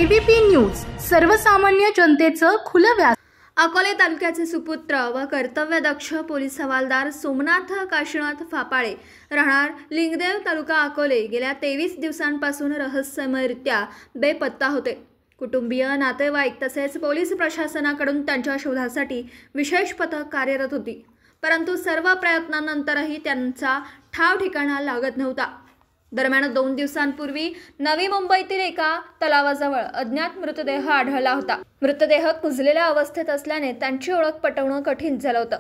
ABP news सर्वसामान्य जनतेचं खुलं व्यास। अकोले तालुक्याचे सुपुत्र व कर्तव्यदक्ष पोलीस हवालदार सोमनाथ काशीनाथ फापाळे राहणार लिंगदेव तालुका अकोले गेल्या 23 दिवसांपासून रहस्यमयरित्या बेपत्ता होते। कुटुंबीय, नातेवाईक तसेच पोलीस प्रशासनाकडून त्यांच्या शोधासाठी विशेष पथक कार्यरत होती, परंतु सर्व प्रयत्नांनंतरही त्यांचा ठाव ठिकाणा लागत नव्हता। दरम्यान 2 दिवसांपूर्वी नवी मुंबईतील एका तलावाजवळ अज्ञात मृतदेह आढळला होता। मृतदेह कुजलेल्या अवस्थेत असल्याने त्यांची ओळख पटवणं कठीण झालं होतं।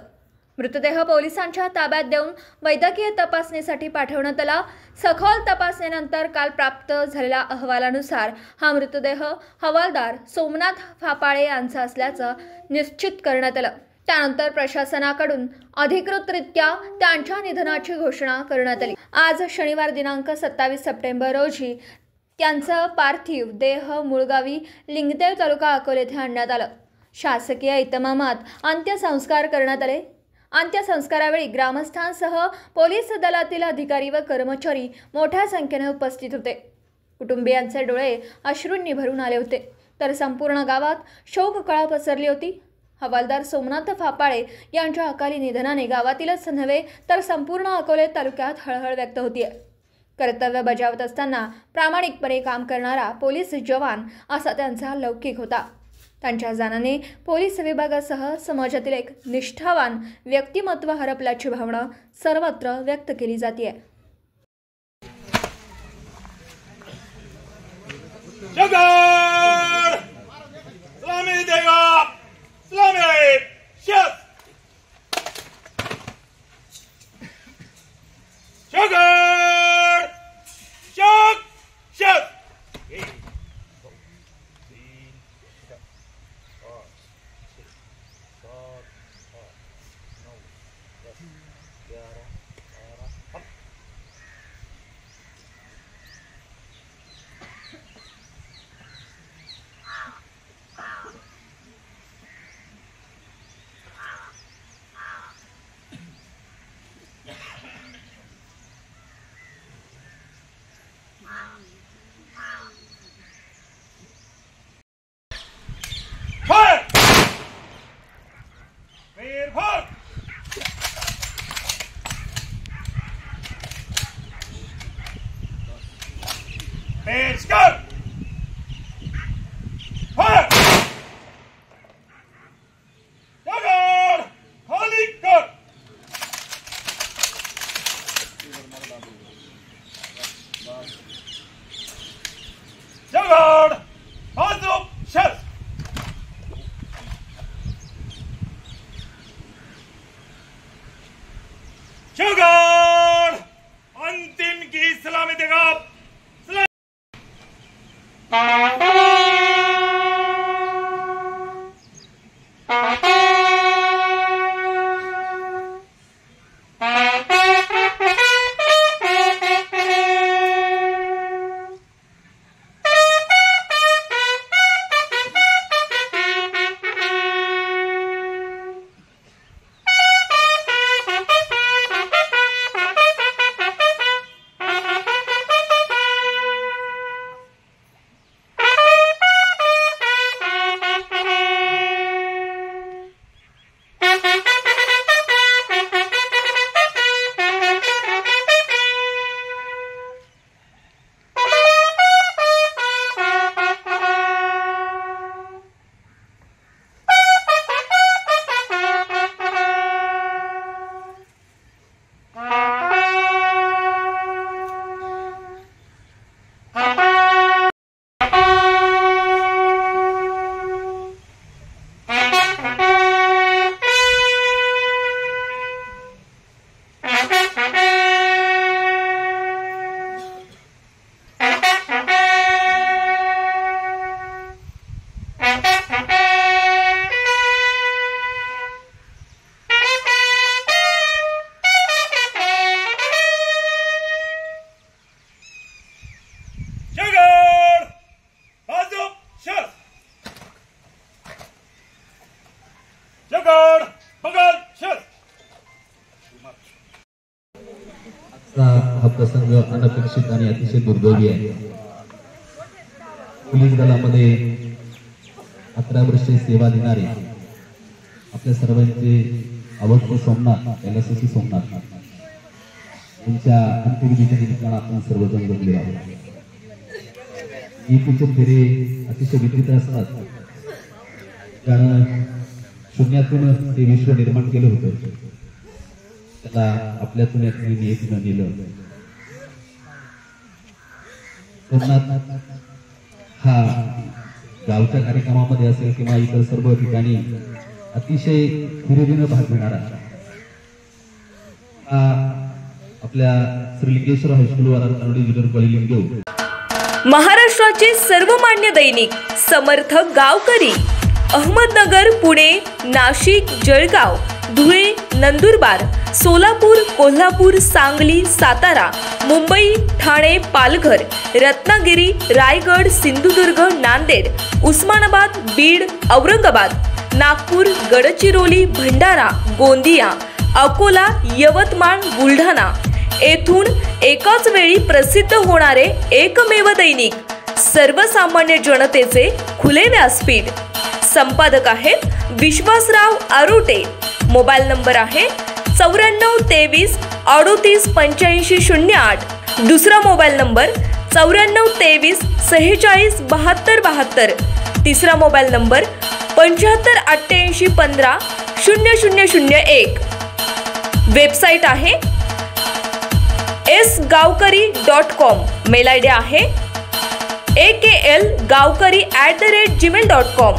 मृतदेह पोलिसांच्या ताब्यात देऊन वैद्यकीय तपासणीसाठी पाठवण्यात आला। सखोल तपासणीनंतर काल प्राप्त झालेल्या अहवालानुसार हा मृतदेह हवालदार सोमनाथ फापाळे यांचा असल्याचं निश्चित करण्यात आलं। त्यानंतर प्रशासनाकडून अधिकृतरित्या त्यांच्या निधनाची घोषणा करण्यात आली। आज शनिवार दिनांक 27 सप्टेंबर रोजी त्यांचं पार्थिव देह मुळगावी लिंगदेव तालुका अकोले येथे आणण्यात आलं। शासकीय इतमामात अंत्यसंस्कार करण्यात आले। अंत्यसंस्कारावेळी ग्रामस्थांसह पोलीस दलातील अधिकारी व कर्मचारी मोठ्या संख्येने उपस्थित होते। कुटुंबियांचे डोळे अश्रूंनी भरून आले होते, तर संपूर्ण गावात शोककळा पसरली होती। हवालदार सोमनाथ फापाळे यांच्या अकाली निधनाने गावातीलच नव्हे तर संपूर्ण अकोले तालुक्यात हळहळ व्यक्त होतीये। कर्तव्य बजावत असताना प्रामाणिकपणे काम करणारा पोलीस जवान असा त्यांचा लौकिक होता। त्यांच्या जाण्याने पोलीस विभागासह समाजातील एक निष्ठावान व्यक्तिमत्व हरपल्याची भावना सर्वत्र व्यक्त केली जाते। अंतिम की सलामी देगा। हा प्रसंग अनपेक्षित आणि अतिशय दुर्दैवी आहे। पोलीस दलामध्ये 11 वर्षे सेवा देणारे आपल्या सर्वांचे आवडते सोमनाथ LSC सोमनाथ यांच्या अंत्यविधीच्या निमित्तानं आपण सर्वजण जमले आहोत. ईदचे फेरे अतिशय विचित्र असतात, कारण शून्यातून ते विश्व निर्माण केलं होतं, त्याला आपल्यातून नियतीनं नेलं. सोमनाथ हा गावच्या कार्यक्रमामध्ये असेल किंवा इतर सर्व ठिकाणी अतिशय हिरिरीनं भाग घेणारा हा आपल्या श्रीलिंगेश्वर हायस्कूलवर ज्युनियर कॉलेज लिंगदेव. महाराष्ट्राचे सर्वमान्य दैनिक समर्थ गावकरी अहमदनगर, पुणे, नाशिक, जळगाव, धुळे, नंदुरबार, सोलापूर, कोल्हापूर, सांगली, सातारा, मुंबई, ठाणे, पालघर, रत्नागिरी, रायगड, सिंधुदुर्ग, नांदेड, उस्मानाबाद, बीड, औरंगाबाद, नागपूर, गडचिरोली, भंडारा, गोंदिया, अकोला, यवतमाळ, बुलढाणा येथून एकाच वेळी प्रसिद्ध होणारे एकमेव दैनिक सर्वसामान्य जनतेचे खुले व्यासपीठ. संपादक आहेत विश्वासराव आरोटे. मोबाईल नंबर आहे 9423 38 85 08. दुसरा मोबाईल नंबर 9423 46 72 72. तिसरा मोबाईल नंबर 75 88 15 0001. वेबसाईट आहे sgavkari.com. मेल आयडी आहे AKLgavkari@gmail.com.